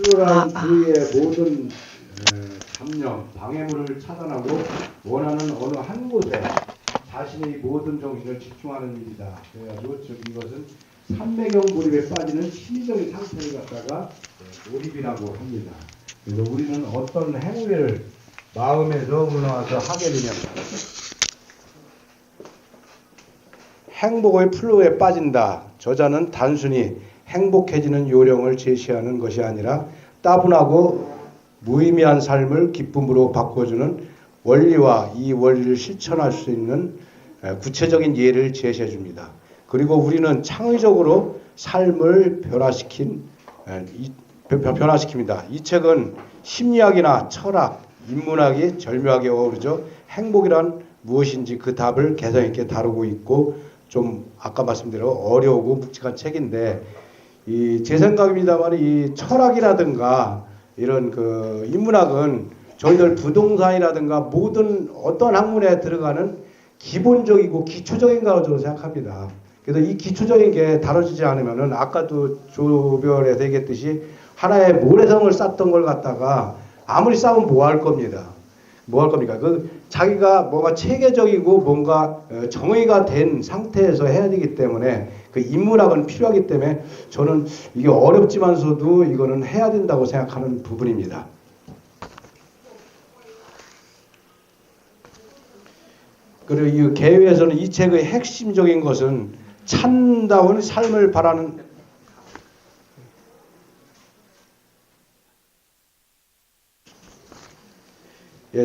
탁월한 주위의 모든 잡념, 방해물을 차단하고 원하는 어느 한 곳에 자신의 모든 정신을 집중하는 일이다. 그래가지고 즉 이것은 삼매경 몰입에 빠지는 심리적인 상태를 갖다가 몰입이라고 합니다. 그래서 우리는 어떤 행위를 마음에서 우러나서 하게 되면 행복의 플로우에 빠진다. 저자는 단순히 행복해지는 요령을 제시하는 것이 아니라 따분하고 무의미한 삶을 기쁨으로 바꿔주는 원리와 이 원리를 실천할 수 있는 구체적인 예를 제시해 줍니다. 그리고 우리는 창의적으로 삶을 변화시킵니다. 이 책은 심리학이나 철학, 인문학이 절묘하게 어우러져 행복이란 무엇인지 그 답을 개성 있게 다루고 있고 좀 아까 말씀대로 어려우고 묵직한 책인데 제 생각입니다만 이 철학이라든가 이런 그 인문학은 저희들 부동산이라든가 모든 어떤 학문에 들어가는 기본적이고 기초적인 거라고 저는 생각합니다. 그래서 이 기초적인 게 다뤄지지 않으면은 아까도 조별에서 얘기했듯이 하나의 모래성을 쌓던 걸 갖다가 아무리 쌓으면 뭐 할 겁니다. 뭐 할 겁니까? 자기가 뭔가 체계적이고 뭔가 정의가 된 상태에서 해야 되기 때문에 그 인문학은 필요하기 때문에 저는 이게 어렵지만서도 이거는 해야 된다고 생각하는 부분입니다. 그리고 이 개요에서는 이 책의 핵심적인 것은 참다운 삶을 바라는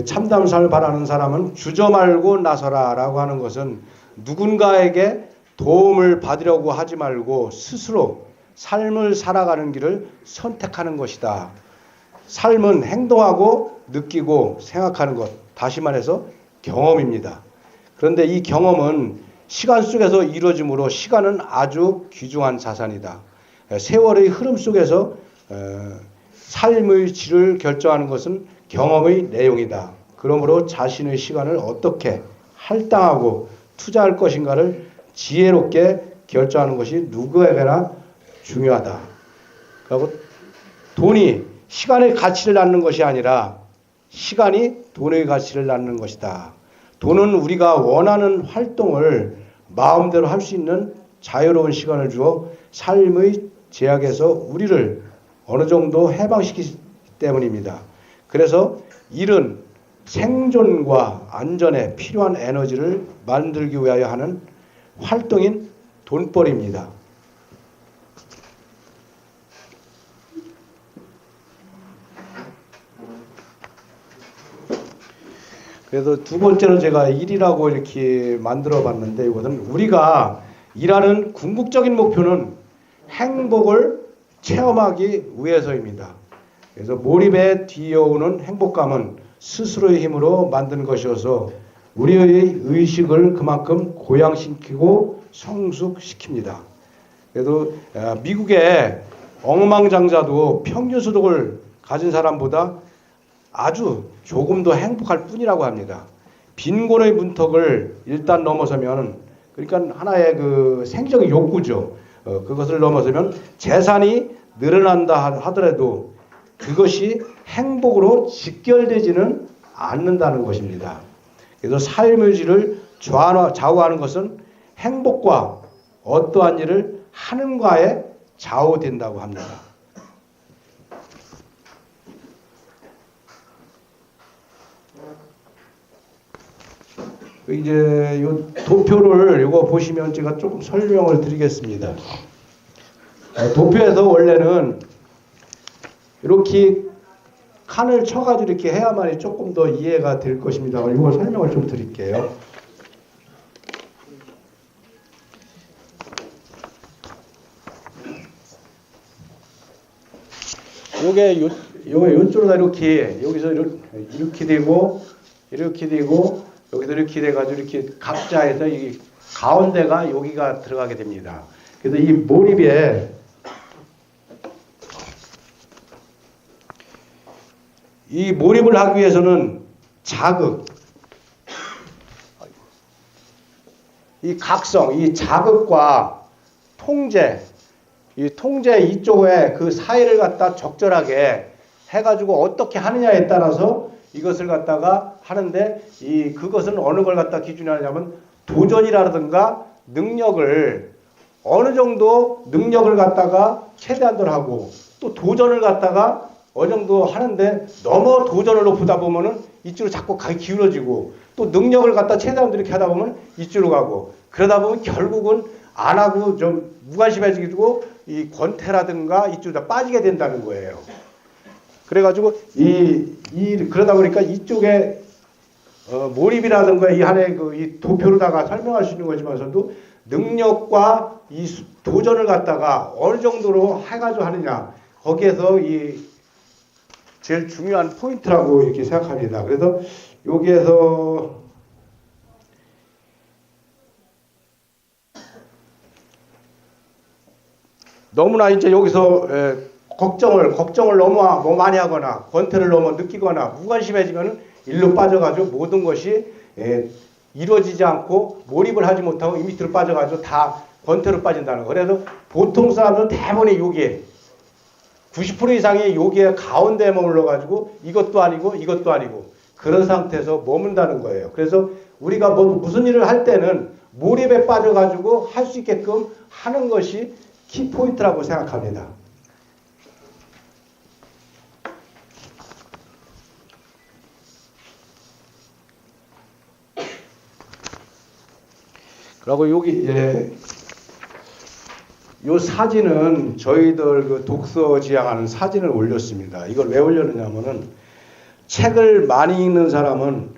참다운 삶을 바라는 사람은 주저 말고 나서라 라고 하는 것은 누군가에게 도움을 받으려고 하지 말고 스스로 삶을 살아가는 길을 선택하는 것이다. 삶은 행동하고 느끼고 생각하는 것, 다시 말해서 경험입니다. 그런데 이 경험은 시간 속에서 이루어지므로 시간은 아주 귀중한 자산이다. 세월의 흐름 속에서 삶의 질을 결정하는 것은 경험의 내용이다. 그러므로 자신의 시간을 어떻게 할당하고 투자할 것인가를 지혜롭게 결정하는 것이 누구에게나 중요하다. 그리고 돈이 시간의 가치를 낳는 것이 아니라 시간이 돈의 가치를 낳는 것이다. 돈은 우리가 원하는 활동을 마음대로 할 수 있는 자유로운 시간을 주어 삶의 제약에서 우리를 어느 정도 해방시키기 때문입니다. 그래서 일은 생존과 안전에 필요한 에너지를 만들기 위하여 하는 활동인 돈벌이입니다. 그래서 두 번째로 제가 일이라고 이렇게 만들어 봤는데 이것은 우리가 일하는 궁극적인 목표는 행복을 체험하기 위해서입니다. 그래서 몰입에 뒤이어오는 행복감은 스스로의 힘으로 만든 것이어서 우리의 의식을 그만큼 고양시키고 성숙시킵니다. 그래도 미국의 억만장자도 평균 소득을 가진 사람보다 아주 조금 더 행복할 뿐이라고 합니다. 빈곤의 문턱을 일단 넘어서면 그러니까 하나의 그 생적인 욕구죠. 그것을 넘어서면 재산이 늘어난다 하더라도 그것이 행복으로 직결되지는 않는다는 것입니다. 그래서 삶의 질을 좌우하는 것은 행복과 어떠한 일을 하는가에 좌우된다고 합니다. 이제 요 도표를 이거 보시면 제가 조금 설명을 드리겠습니다. 도표에서 원래는 이렇게 칸을 쳐가지고 이렇게 해야만이 조금 더 이해가 될 것입니다. 이걸 설명을 좀 드릴게요. 요게 요쪽으로 이렇게 여기서 이렇게 되고 이렇게 되고 여기서 이렇게 돼가지고 이렇게 각자에서 이 가운데가 여기가 들어가게 됩니다. 그래서 이 몰입에 이 몰입을 하기 위해서는 자극, 이 각성, 이 자극과 통제, 이 통제 이쪽에 그 사이를 갖다 적절하게 해가지고 어떻게 하느냐에 따라서 이것을 갖다가 하는데 그것은 어느 걸 갖다 기준이 하냐면 도전이라든가 능력을 어느 정도 능력을 갖다가 최대한도로 하고 또 도전을 갖다가 어느 정도 하는데 너무 도전을 높이다 보면은 이쪽으로 자꾸 기울어지고 또 능력을 갖다 최대한도로 이렇게 하다 보면 이쪽으로 가고 그러다 보면 결국은 안 하고 좀 무관심해지고 이 권태라든가 이쪽으로 빠지게 된다는 거예요. 그래가지고 그러다 보니까 이쪽에 몰입이라든가 이 한해 이 도표로다가 설명할 수 있는 거지만서도 능력과 이 도전을 갖다가 어느 정도로 해가지고 하느냐 거기에서 이 제일 중요한 포인트라고 이렇게 생각합니다. 그래서 여기에서 너무나 이제 여기서 걱정을 너무 많이 하거나 권태를 너무 느끼거나 무관심해지면 일로 빠져가지고 모든 것이 이루어지지 않고 몰입을 하지 못하고 이 밑으로 빠져가지고 다 권태로 빠진다는 거. 그래서 보통 사람들은 대부분이 여기에 90% 이상이 여기에 가운데에 머물러가지고 이것도 아니고 그런 상태에서 머문다는 거예요. 그래서 우리가 무슨 일을 할 때는 몰입에 빠져가지고 할 수 있게끔 하는 것이 키포인트라고 생각합니다. 그리고 여기 요 사진은 저희들 그 독서 지향하는 사진을 올렸습니다. 이걸 왜 올렸느냐면은 책을 많이 읽는 사람은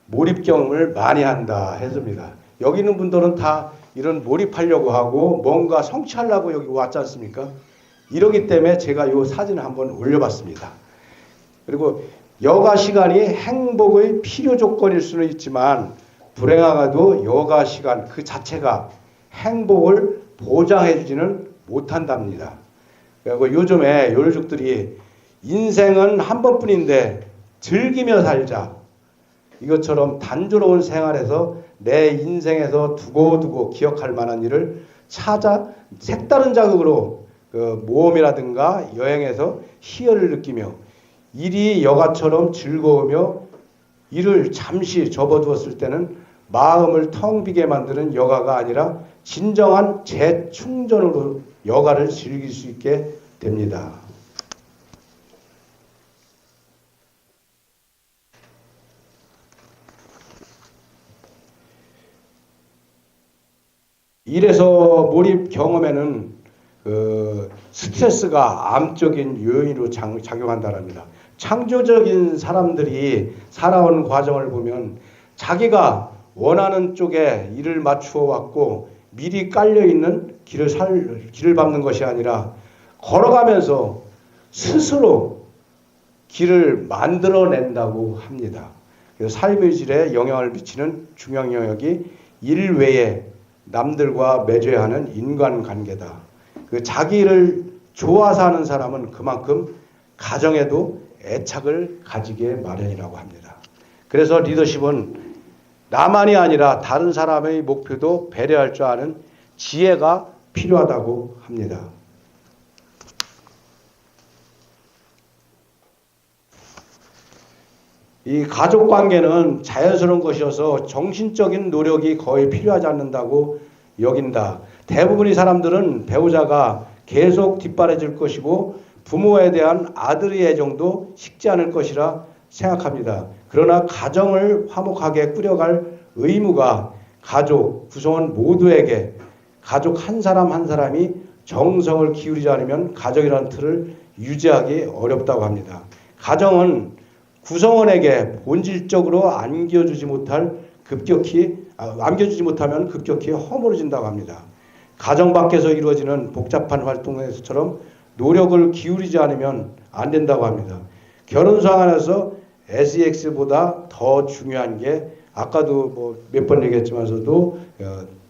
몰입 경험을 많이 한다 했습니다. 여기 있는 분들은 다 이런 몰입하려고 하고 뭔가 성취하려고 여기 왔지 않습니까? 이러기 때문에 제가 요 사진을 한번 올려봤습니다. 그리고 여가 시간이 행복의 필요 조건일 수는 있지만 불행하가도 여가 시간 그 자체가 행복을 보장해주지는 못한답니다. 그리고 요즘에 요르족들이 인생은 한 번뿐인데 즐기며 살자. 이것처럼 단조로운 생활에서 내 인생에서 두고두고 기억할 만한 일을 찾아 색다른 자극으로 모험이라든가 여행에서 희열을 느끼며 일이 여가처럼 즐거우며 일을 잠시 접어두었을 때는 마음을 텅 비게 만드는 여가가 아니라 진정한 재충전으로 여가를 즐길 수 있게 됩니다. 일에서 몰입 경험에는 스트레스가 암적인 요인으로 작용한다랍니다. 창조적인 사람들이 살아온 과정을 보면 자기가 원하는 쪽에 일을 맞추어 왔고 미리 깔려있는 길을 밟는 것이 아니라 걸어가면서 스스로 길을 만들어낸다고 합니다. 그래서 삶의 질에 영향을 미치는 중요한 영역이 일 외에 남들과 맺어야 하는 인간관계다. 자기 일을 좋아서 하는 사람은 그만큼 가정에도 애착을 가지게 마련이라고 합니다. 그래서 리더십은 나만이 아니라 다른 사람의 목표도 배려할 줄 아는 지혜가 필요하다고 합니다. 이 가족관계는 자연스러운 것이어서 정신적인 노력이 거의 필요하지 않는다고 여긴다. 대부분의 사람들은 배우자가 계속 뒷바라질 것이고 부모에 대한 아들의 애정도 식지 않을 것이라 생각합니다. 그러나 가정을 화목하게 꾸려갈 의무가 가족 구성원 모두에게 가족 한 사람 한 사람이 정성을 기울이지 않으면 가정이라는 틀을 유지하기 어렵다고 합니다. 가정은 구성원에게 본질적으로 안겨주지 못하면 급격히 허물어진다고 합니다. 가정 밖에서 이루어지는 복잡한 활동에서처럼 노력을 기울이지 않으면 안 된다고 합니다. 결혼 상황에서 SEX보다 더 중요한 게 아까도 몇 번 얘기했지만서도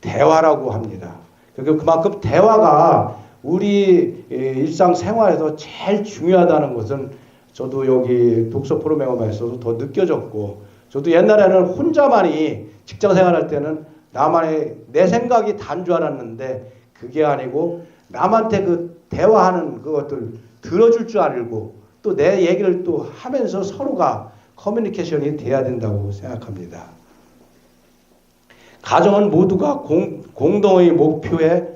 대화라고 합니다. 그만큼 대화가 우리 일상생활에서 제일 중요하다는 것은 저도 여기 독서 프로그램에서도 더 느껴졌고, 저도 옛날에는 혼자만이 직장생활할 때는 나만의 내 생각이 다인 줄 알았는데 그게 아니고 남한테 대화하는 그것들 들어줄 줄 알고 또 내 얘기를 또 하면서 서로가 커뮤니케이션이 돼야 된다고 생각합니다. 가정은 모두가 공동의 목표에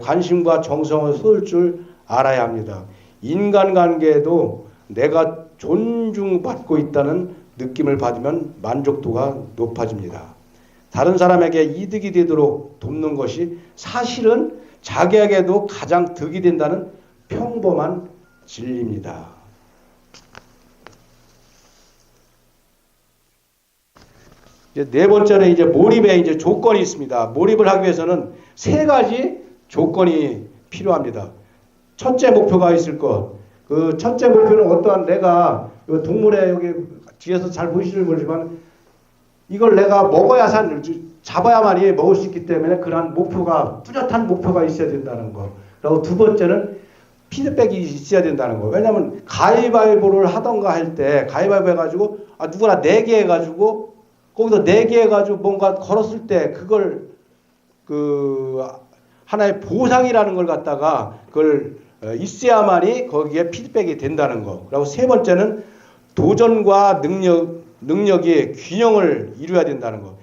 관심과 정성을 쏟을 줄 알아야 합니다. 인간관계에도 내가 존중받고 있다는 느낌을 받으면 만족도가 높아집니다. 다른 사람에게 이득이 되도록 돕는 것이 사실은 자기에게도 가장 득이 된다는 평범한 진리입니다. 이제 네 번째는 이제 몰입에 이제 조건이 있습니다. 몰입을 하기 위해서는 세 가지 조건이 필요합니다. 첫째 목표가 있을 것. 그 첫째 목표는 어떠한 내가 동물에 여기 뒤에서 잘 보이실지 모르지만 이걸 내가 먹어야 잡아야만이 먹을 수 있기 때문에 그러한 목표가 뚜렷한 목표가 있어야 된다는 거. 그리고 두 번째는 피드백이 있어야 된다는 거. 왜냐하면 가위바위보를 하던가 할 때 가위바위보 해가지고 누구나 4개 해가지고 거기서 4개 해가지고 뭔가 걸었을 때 그걸 하나의 보상이라는 걸 갖다가 그걸 있어야만이 거기에 피드백이 된다는 거. 그리고 세 번째는 도전과 능력이 균형을 이루어야 된다는 거.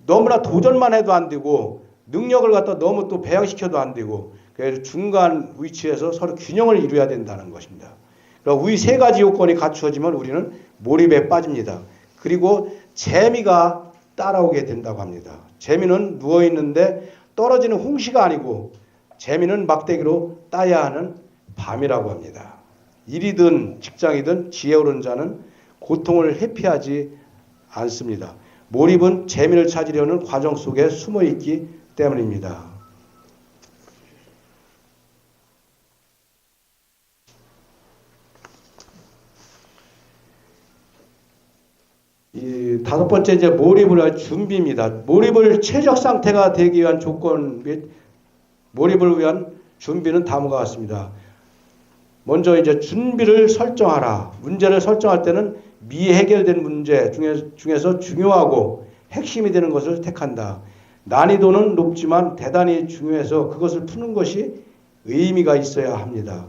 너무나 도전만 해도 안 되고 능력을 갖다 너무 또 배양시켜도 안 되고 그래서 중간 위치에서 서로 균형을 이루어야 된다는 것입니다. 그리고 이 세 가지 요건이 갖추어지면 우리는 몰입에 빠집니다. 그리고 재미가 따라오게 된다고 합니다. 재미는 누워있는데 떨어지는 홍시가 아니고 재미는 막대기로 따야 하는 밤이라고 합니다. 일이든 직장이든 지혜로운 자는 고통을 회피하지 않습니다. 몰입은 재미를 찾으려는 과정 속에 숨어있기 때문입니다. 이 다섯 번째 이제 몰입을 할 준비입니다. 몰입을 최적 상태가 되기 위한 조건 및 몰입을 위한 준비는 다음과 같습니다. 먼저 이제 준비를 설정하라. 문제를 설정할 때는 미해결된 문제 중에서 중요하고 핵심이 되는 것을 택한다. 난이도는 높지만 대단히 중요해서 그것을 푸는 것이 의미가 있어야 합니다.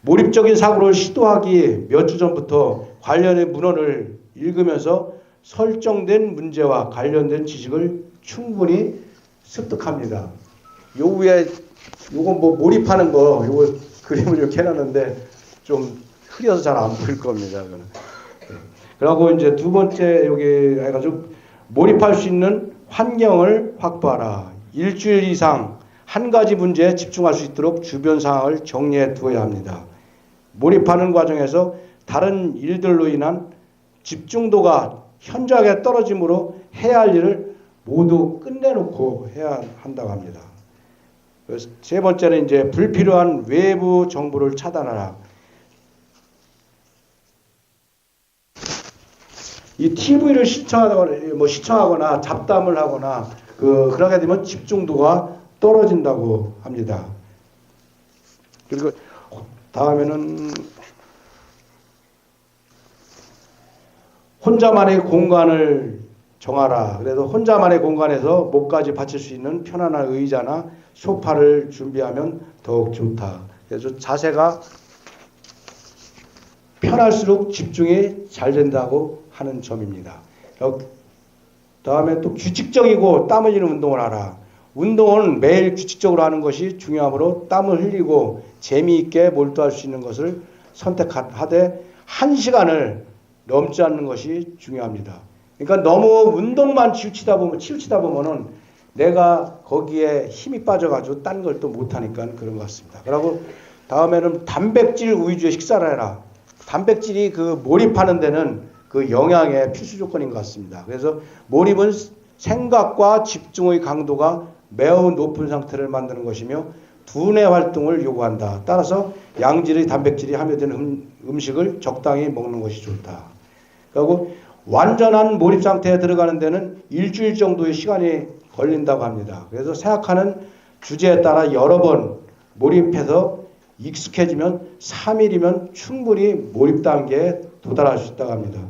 몰입적인 사고를 시도하기 몇 주 전부터 관련의 문헌을 읽으면서 설정된 문제와 관련된 지식을 충분히 습득합니다. 요 위에 요거 뭐 몰입하는 거 요거 그림을 이렇게 해놨는데 좀 흐려서 잘 안 보일 겁니다. 그리고 이제 두 번째 여기 해가지고 몰입할 수 있는 환경을 확보하라. 일주일 이상 한 가지 문제에 집중할 수 있도록 주변 상황을 정리해 두어야 합니다. 몰입하는 과정에서 다른 일들로 인한 집중도가 현저하게 떨어지므로 해야 할 일을 모두 끝내놓고 해야 한다고 합니다. 세 번째는 이제 불필요한 외부 정보를 차단하라. 이 TV를 시청하거나 잡담을 하거나 그러게 되면 집중도가 떨어진다고 합니다. 그리고 다음에는 혼자만의 공간을 정하라. 그래서 혼자만의 공간에서 목까지 받칠 수 있는 편안한 의자나 소파를 준비하면 더욱 좋다. 그래서 자세가 편할수록 집중이 잘 된다고 하는 점입니다. 다음에 또 규칙적이고 땀 흘리는 운동을 하라. 운동은 매일 규칙적으로 하는 것이 중요하므로 땀을 흘리고 재미있게 몰두할 수 있는 것을 선택하되 1시간을 넘지 않는 것이 중요합니다. 그러니까 너무 운동만 치우치다 보면은 내가 거기에 힘이 빠져가지고 딴 걸 또 못하니까 그런 것 같습니다. 그리고 다음에는 단백질 위주의 식사를 해라. 단백질이 몰입하는 데는 그 영양의 필수 조건인 것 같습니다. 그래서 몰입은 생각과 집중의 강도가 매우 높은 상태를 만드는 것이며 두뇌 활동을 요구한다. 따라서 양질의 단백질이 함유된 음식을 적당히 먹는 것이 좋다. 그리고 완전한 몰입 상태에 들어가는 데는 일주일 정도의 시간이 걸린다고 합니다. 그래서 생각하는 주제에 따라 여러 번 몰입해서 익숙해지면 3일이면 충분히 몰입 단계에 도달할 수 있다고 합니다.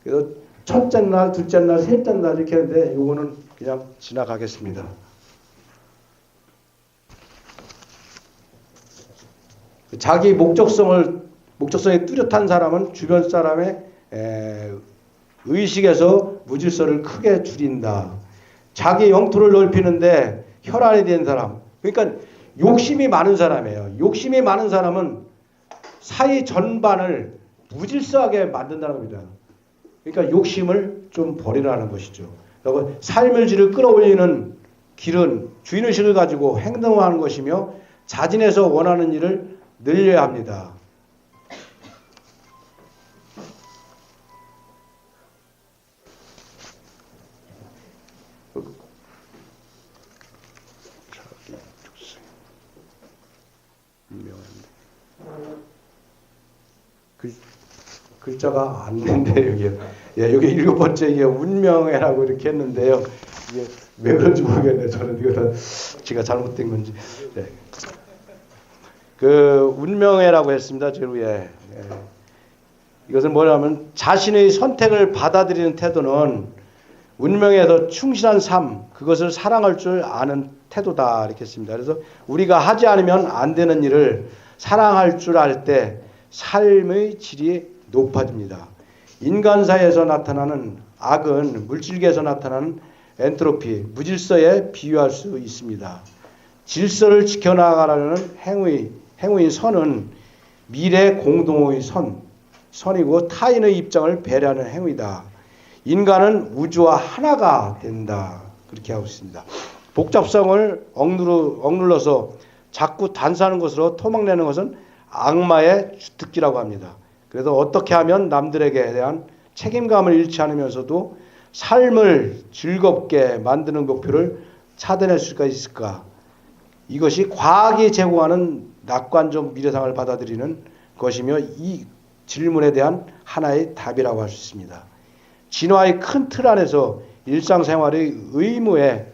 그래서 첫째 날, 둘째 날, 셋째 날 이렇게 하는데 이거는 그냥 지나가겠습니다. 자기 목적성이 뚜렷한 사람은 주변 사람의 의식에서 무질서를 크게 줄인다. 자기 영토를 넓히는데 혈안이 된 사람. 그러니까 욕심이 많은 사람이에요. 욕심이 많은 사람은 사회 전반을 무질서하게 만든다는 겁니다. 그러니까 욕심을 좀 버리라는 것이죠. 그리고 삶의 질을 끌어올리는 길은 주인의식을 가지고 행동하는 것이며 자진해서 원하는 일을 늘려야 합니다. 글자가 안 된대요, 여기. 예, 여기 7번째 이게 운명회라고 이렇게 했는데요. 이게 왜 그런지 모르겠네요. 저는 이거 다 제가 잘못된 건지. 네. 그 운명회라고 했습니다. 제 위에. 예. 이것은 뭐냐면 자신의 선택을 받아들이는 태도는 운명에서 충실한 삶, 그것을 사랑할 줄 아는 태도다 이렇게 했습니다. 그래서 우리가 하지 않으면 안 되는 일을 사랑할 줄 알 때 삶의 질이 높아집니다. 인간사에서 나타나는 악은 물질계에서 나타나는 엔트로피, 무질서에 비유할 수 있습니다. 질서를 지켜나가라는 행위인 선은 미래 공동의 선이고 타인의 입장을 배려하는 행위다. 인간은 우주와 하나가 된다. 그렇게 하고 있습니다. 복잡성을 억눌러서 자꾸 단수하는 것으로 토막내는 것은 악마의 주특기라고 합니다. 그래서 어떻게 하면 남들에게 대한 책임감을 잃지 않으면서도 삶을 즐겁게 만드는 목표를 찾아낼 수가 있을까? 이것이 과학이 제공하는 낙관적 미래상을 받아들이는 것이며 이 질문에 대한 하나의 답이라고 할 수 있습니다. 진화의 큰 틀 안에서 일상생활의 의무에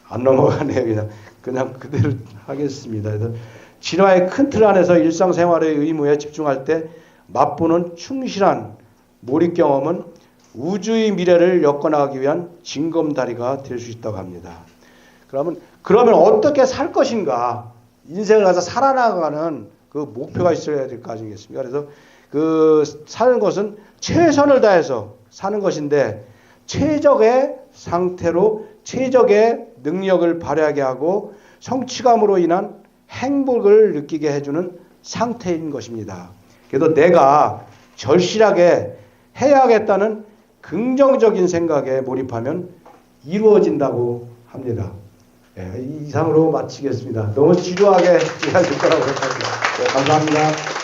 안 넘어가네요. 그냥 그대로 하겠습니다. 그래서 진화의 큰 틀 안에서 일상생활의 의무에 집중할 때 맛보는 충실한 몰입 경험은 우주의 미래를 엮어나가기 위한 징검다리가 될 수 있다고 합니다. 그러면 어떻게 살 것인가? 인생을 가서 살아나가는 그 목표가 있어야 될 거 아니겠습니까? 그래서 그 사는 것은 최선을 다해서 사는 것인데 최적의 상태로 최적의 능력을 발휘하게 하고 성취감으로 인한 행복을 느끼게 해주는 상태인 것입니다. 그래도 내가 절실하게 해야겠다는 긍정적인 생각에 몰입하면 이루어진다고 합니다. 네, 이상으로 마치겠습니다. 너무 지루하게 시간 될 거라고 생각합니다. 네, 감사합니다.